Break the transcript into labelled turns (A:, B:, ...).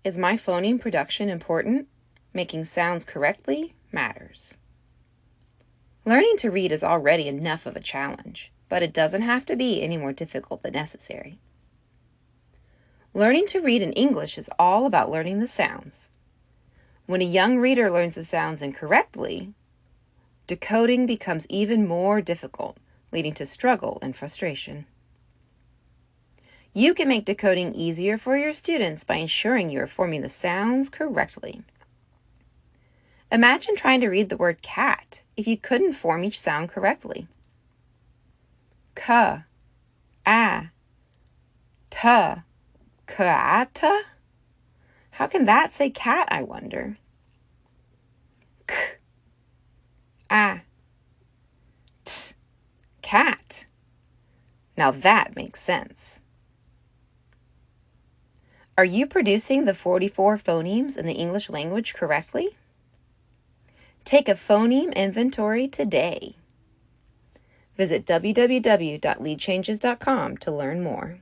A: Is my phoneme production important? Making sounds correctly matters. Learning to read is already enough of a challenge, but it doesn't have to be any more difficult than necessary. Learning to read in English is all about learning the sounds. When a young reader learns the sounds incorrectly, decoding becomes even more difficult, leading to struggle and frustration. You can make decoding easier for your students by ensuring you are forming the sounds correctly. Imagine trying to read the word cat if you couldn't form each sound correctly. K, a, t, cat? How can that say cat, I wonder? K, a, t, cat. Now that makes sense. Are you producing the 44 phonemes in the English language correctly? Take a phoneme inventory today. Visit www.leadchanges.com to learn more.